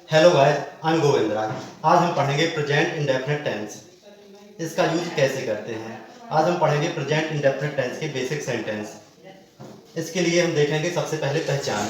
Hello guys, I am Govindra. आज हम पढ़ेंगे प्रेजेंट इंडेफिनिट टेंस। इसका यूज कैसे करते हैं। आज हम पढ़ेंगे प्रेजेंट इंडेफिनिट टेंस के बेसिक सेंटेंस। इसके लिए हम देखेंगे सबसे पहले पहचान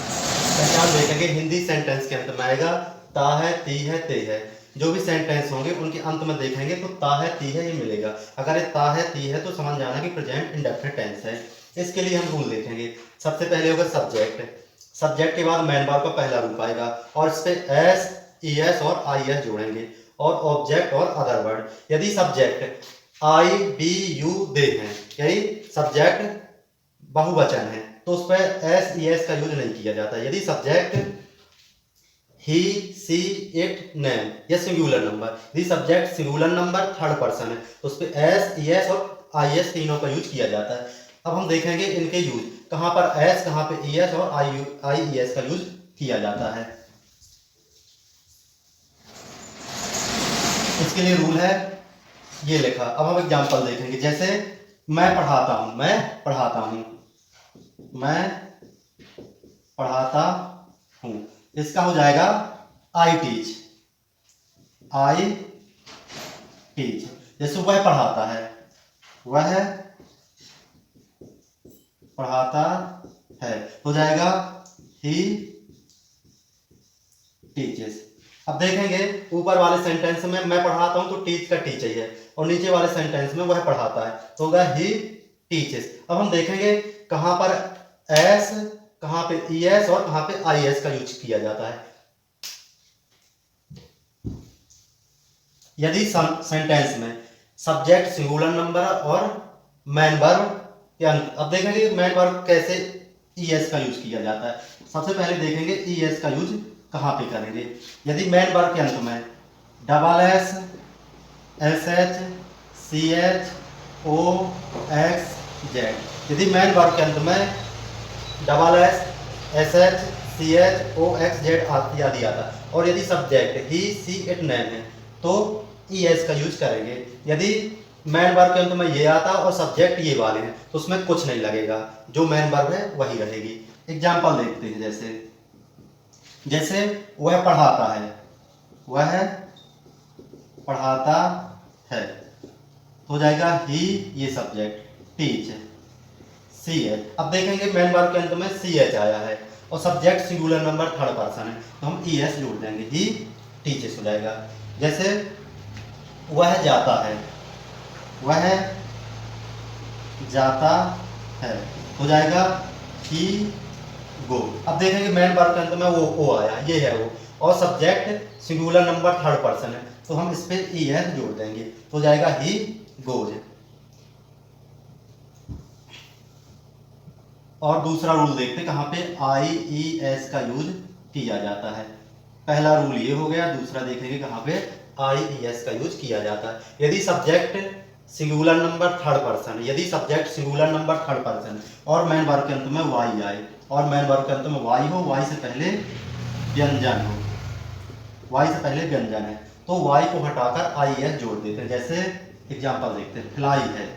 देखेंगे। हिंदी सेंटेंस के अंत में आएगा ता है, ती है, ते है। जो भी सेंटेंस होंगे उनके अंत में देखेंगे तो ता है, ती है ये मिलेगा। अगर ये ता है, ती है तो समझ जाना कि प्रेजेंट इंडेफिनिट टेंस है। इसके लिए हम रूल देखेंगे। सबसे पहले होगा सब्जेक्ट। सब्जेक्ट के बाद मैन वर्ब का पहला रूप आएगा और इस पे एस, ई एस और आई एस जोड़ेंगे और ऑब्जेक्ट और अदर वर्ड। यदि subject I, we, you, they हैं, यदि सब्जेक्ट बहुवचन है तो उस पर एस, ई एस का यूज नहीं किया जाता। यदि subject he, she, it, name या सिंगुलर नंबर, यदि subject singular number third person है तो उस पर एस, ई एस और आई एस तीनों का यूज किया जाता है। अब हम देखेंगे इनके यूज, कहां पर एस, कहां पे ई एस और आई ई एस का यूज किया जाता है। इसके लिए रूल है ये लिखा। अब हम एग्जांपल देखेंगे। जैसे मैं पढ़ाता हूं, मैं पढ़ाता हूं, मैं पढ़ाता हूं, इसका हो जाएगा आई टीच, आई टीच। जैसे वह पढ़ाता है, वह पढ़ाता है, हो जाएगा ही टीचेस। अब देखेंगे ऊपर वाले सेंटेंस में मैं पढ़ाता हूं तो टीच का टीच है और नीचे वाले सेंटेंस में वह पढ़ाता है तो होगा ही टीचेस। अब हम देखेंगे कहां पर एस, कहां पे ई एस और कहां पे आई एस का यूज किया जाता है। यदि सेंटेंस में सब्जेक्ट सिंगुलर नंबर और मैन वर्ब के अंत, अब देखेंगे मैन वर्ब कैसे ई एस का यूज किया जाता है। सबसे पहले देखेंगे ई एस का यूज कहां पे करेंगे। यदि मैन वर्ब के अंत में double S, S H, C H, O, X, Z, यदि मैन वर्ब के अंत में double S, S H, C H, O, X, Z आदि आता है और यदि subject he, she, it, name है तो ई एस का यूज करेंगे। यदि मैन वर्ब के अंत में ये आता और सब्जेक्ट ये वाले हैं तो उसमें कुछ नहीं लगेगा, जो मैन वर्ब है वही रहेगी। एग्जाम्पल देखते हैं। जैसे वह पढ़ाता है, वह पढ़ाता है, हो जाएगा ही ये सब्जेक्ट, टीच, सी एच। अब देखेंगे मैन वर्ब के अंत में सी एच आया है और subject singular number third person है तो हम ई एस जोड़ देंगे, ही टीचेस हो जाएगा। जैसे वह जाता है, वह जाता है, हो जाएगा ही गो। अब देखेंगे मैन वर्ब के अंत में वो ओ आया, ये है वो, और subject singular number third person है तो हम इस पे ई एस जोड़ देंगे तो हो जाएगा ही गोज। और दूसरा रूल देखते कहां पे आई ई एस का यूज किया जाता है। पहला रूल ये हो गया। दूसरा देखेंगे कहां पे आई ई एस का यूज किया जाता है। यदि subject singular number third person, यदि subject singular number third person और मैन वर्ब के अंत में वाई आए और मैन वर्ब के अंत में वाई हो, वाई से पहले व्यंजन हो, वाई से पहले व्यंजन है तो वाई को हटाकर आई एस जोड़ देते हैं। जैसे एग्जांपल देखते हैं। फ्लाई है,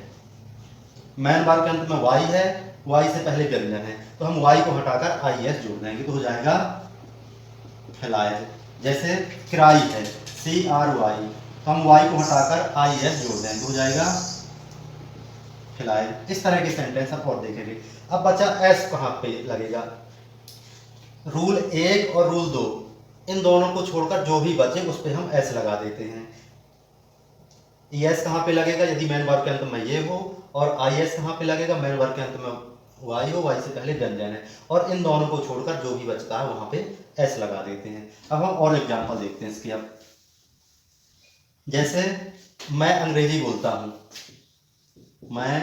मैन वर्ब के अंत में वाई है, वाई से पहले व्यंजन है तो हम वाई को हटाकर आई एस जोड़ देंगे तो हो जाएगा फ्लाई। जैसे क्राई है, सी आर वाई, तो हम वाई को हटाकर आई एस जोड़ देंगे तो हो जाएगा फ्लाई। इस तरह के सेंटेंस आप और देखेंगे। अब बचा एस कहां पे लगेगा। रूल 1 और रूल 2, इन दोनों को छोड़कर जो भी बचे उस पर हम एस लगा देते हैं। ई एस कहां पे लगेगा यदि मैन वर्ब के अंत में ये हो, और आई एस कहां पे लगेगा मैन वर्ब के अंत में वाई हो, वाई से पहले व्यंजन है, और इन दोनों को छोड़कर जो भी बचता है वहां पे एस लगा देते हैं। अब हम और एग्जांपल देखते हैं इसकी। अब जैसे मैं अंग्रेजी बोलता हूं, मैं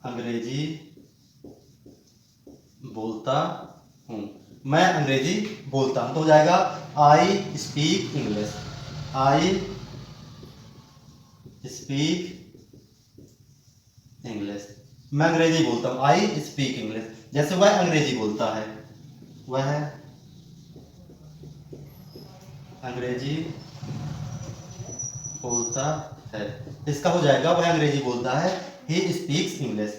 अंग्रेजी बोलता हूं, मैं अंग्रेजी बोलता हूं तो हो जाएगा I speak English, I speak English. मैं अंग्रेजी बोलता हूं, आई स्पीक इंग्लिश। जैसे वह अंग्रेजी बोलता है, वह अंग्रेजी बोलता है, इसका हो जाएगा वह अंग्रेजी बोलता है, he speaks English,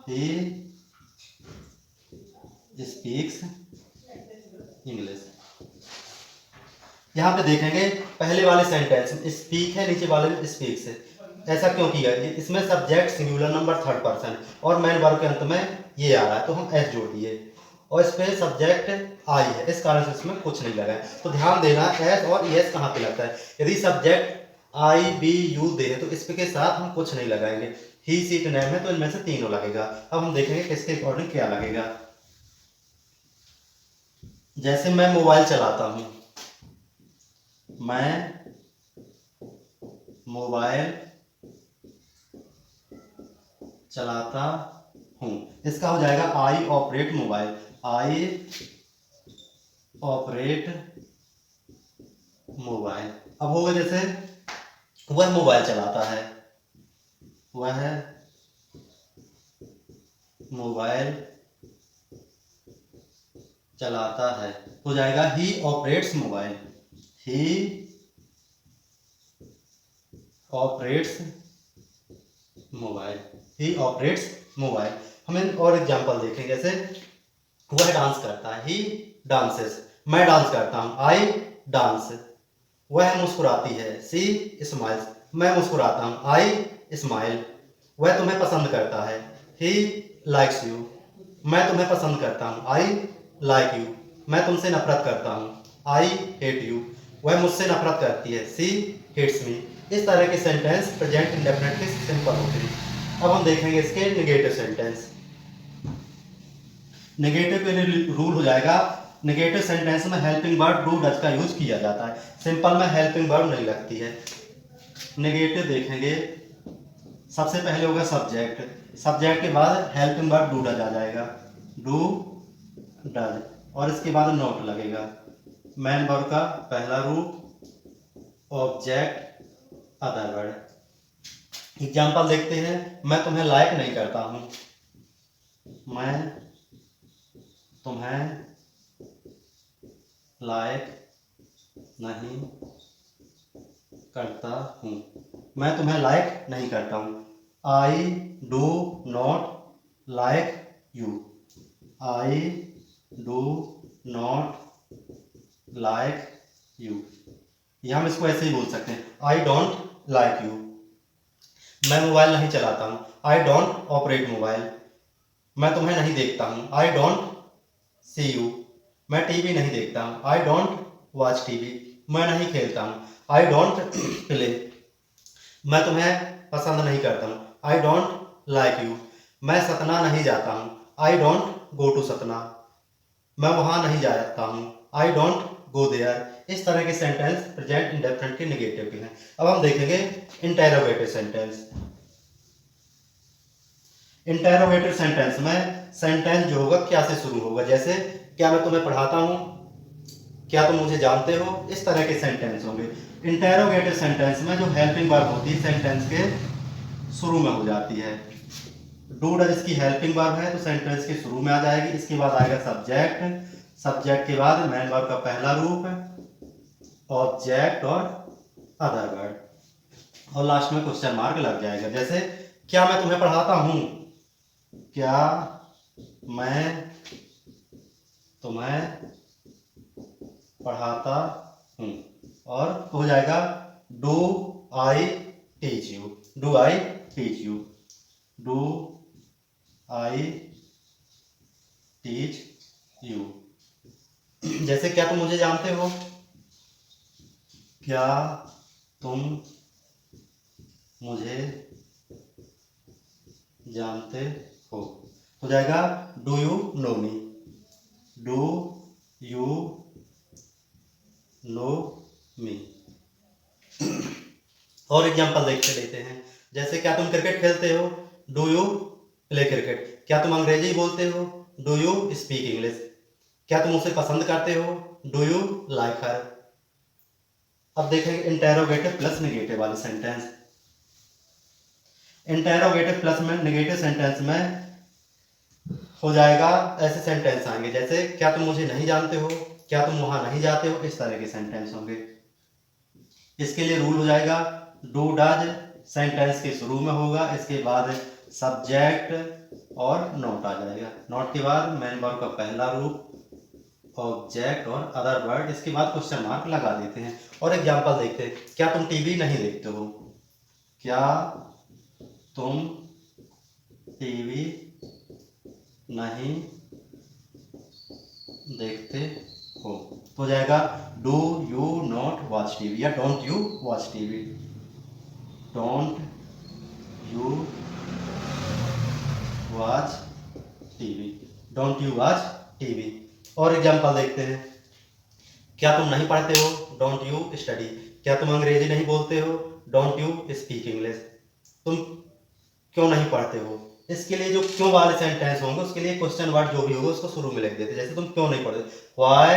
he speaks English. यहाँ पे देखेंगे पहले वाले सेंटेंस में स्पीक है, नीचे वाले में स्पीक्स है। ऐसा क्यों किया? इसमें subject singular number third person और मेन वर्ब के अंत में ये आ रहा है तो हम एस जोड़ दिए, और इस पे सब्जेक्ट आई है, इस कारण से इसमें कुछ नहीं लगा है। तो ध्यान देना एस और एस कहाँ पे लगता है। यदि subject I we you they तो इसके के साथ हम कुछ नहीं लगाएंगे। ही सीट नेम है तो इनमें से तीनों लगेगा। अब हम देखेंगे किसके अकॉर्डिंग क्या लगेगा। जैसे मैं मोबाइल चलाता हूं, मैं मोबाइल चलाता हूं, इसका हो जाएगा I operate mobile. I operate mobile. अब होगा जैसे वह मोबाइल चलाता है, वह मोबाइल चलाता है, हो जाएगा ही ऑपरेट्स मोबाइल। ही ऑपरेट्स मोबाइल। ही ऑपरेट्स मोबाइल। हमें और एग्जांपल देखें, जैसे वह डांस करता है, ही डांसेस। मैं डांस करता हूँ, आई डांस। वह मुस्कुराती है, सी स्माइल्स। मैं मुस्कुराता हूँ, आई स्माइल। वह तुम्हें पसंद करता है, ही लाइक्स यू। मैं तुम्हें पसंद करता हूँ, आई लाइक यू। मैं तुमसे नफरत करता हूँ, आई हेट यू। वह मुझसे नफरत करती है, सी हेट्स मी। इस तरह के सेंटेंस प्रेजेंट इंडेफिनिट के सिंपल होते हैं। अब हम देखेंगे इसके नेगेटिव सेंटेंस। नेगेटिव के लिए रूल हो जाएगा, नेगेटिव सेंटेंस में हेल्पिंग वर्ब डू डज का यूज किया जाता है, सिंपल में हेल्पिंग वर्ब नहीं लगती है। नेगेटिव देखेंगे, सबसे पहले होगा सब्जेक्ट, सब्जेक्ट के बाद हेल्पिंग वर्ब डू डज आ जाएगा, डू डज, और इसके बाद नॉट लगेगा। मेन वर्ब का पहला रूप, ऑब्जेक्ट अदर वर्ड। एग्जाम्पल देखते हैं, मैं तुम्हें लाइक नहीं करता हूं, मैं तुम्हें लाइक नहीं करता हूं, मैं तुम्हें लाइक नहीं करता हूं। I do not like you, I do not like you. या हम इसको ऐसे ही बोल सकते हैं, आई डोंट लाइक यू। मैं मोबाइल नहीं चलाता हूं, आई डोंट ऑपरेट मोबाइल। मैं तुम्हें नहीं देखता हूं, आई डोंट सी यू। मैं टीवी नहीं देखता हूं, आई डोंट वॉच टीवी। मैं नहीं खेलता हूं, आई डोंट प्ले। मैं तुम्हें पसंद नहीं करता हूं, आई डोंट लाइक यू। मैं सतना नहीं जाता हूं, I don't go to Satna. मैं वहां नहीं जाता हूं, आई डोंट गो देयर। इस तरह के सेंटेंस प्रेजेंट इंडेफिनिट के नेगेटिव के हैं। अब हम देखेंगे इंटेरोगेटिव सेंटेंस। इंटेरोगेटिव सेंटेंस में सेंटेंस जो होगा क्या से शुरू होगा, जैसे क्या मैं तुम्हें पढ़ाता हूं, क्या तुम मुझे जानते हो, इस तरह के सेंटेंस होंगे। इंटेरोगेटिव सेंटेंस में जो हेल्पिंग वर्ब होती है सेंटेंस के शुरू में हो जाती है। डू डज इसकी हेल्पिंग वर्ब है तो सेंटेंस के शुरू में आ जाएगी, इसके बाद आएगा सब्जेक्ट, सब्जेक्ट के बाद मेन वर्ब का पहला रूप, ऑब्जेक्ट और अदर वर्ड, और लास्ट में क्वेश्चन मार्क लग जाएगा। जैसे क्या मैं तुम्हें पढ़ाता हूं, क्या मैं तुम्हें पढ़ाता हूं, और हो जाएगा do I teach you, do I teach you, do I teach you. जैसे क्या तुम मुझे जानते हो, क्या तुम मुझे जानते हो जाएगा do you know me, do you know me. और एग्जांपल देखते लेते हैं, जैसे क्या तुम क्रिकेट खेलते हो, डू यू प्ले क्रिकेट। क्या तुम अंग्रेजी बोलते हो, डू यू स्पीक इंग्लिश। क्या तुम उसे पसंद करते हो, डू यू लाइक हर। अब देखेंगे इंटेरोगेटिव प्लस नेगेटिव वाले सेंटेंस। इंटेरोगेटिव प्लस में नेगेटिव सेंटेंस में हो जाएगा, ऐसे सेंटेंस आएंगे जैसे क्या तुम मुझे नहीं जानते हो, क्या तुम वहां नहीं जाते हो, इस तरह के सेंटेंस होंगे। इसके लिए रूल हो जाएगा, डू डज सेंटेंस के शुरू में होगा, इसके बाद सब्जेक्ट और नॉट आ जाएगा, नॉट के बाद मेन वर्ब का पहला रूप, ऑब्जेक्ट और अदर वर्ड, इसके बाद क्वेश्चन मार्क लगा देते हैं। और एग्जांपल देखते हैं। क्या तुम टीवी नहीं देखते हो? क्या तुम टीवी नहीं देखते हो? तो जाएगा do you not watch TV या don't you watch TV. Don't you watch TV, don't you watch TV. और एग्जांपल देखते हैं। क्या तुम नहीं पढ़ते हो? Don't you study. क्या तुम अंग्रेजी नहीं बोलते हो? Don't you speak English. तुम क्यों नहीं पढ़ते हो? इसके लिए जो क्यों वाले सेंटेंस होंगे उसके लिए क्वेश्चन वर्ड जो भी होगा उसको शुरू में लिख देते। जैसे तुम क्यों नहीं पढ़ते, why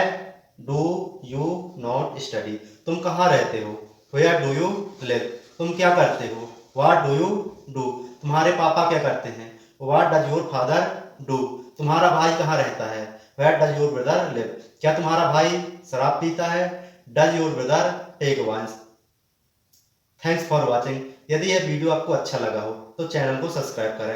do you not study. तुम कहाँ रहते हो? Where do you live. तुम क्या करते हो? What do you do. तुम्हारे पापा क्या करते हैं? What does your father do. तुम्हारा भाई कहाँ रहता है? Where does your brother live. क्या तुम्हारा भाई शराब पीता है? Does your brother take wines. Thanks for watching. यदि यह वीडियो आपको अच्छा लगा हो तो चैनल को सब्सक्राइब करें।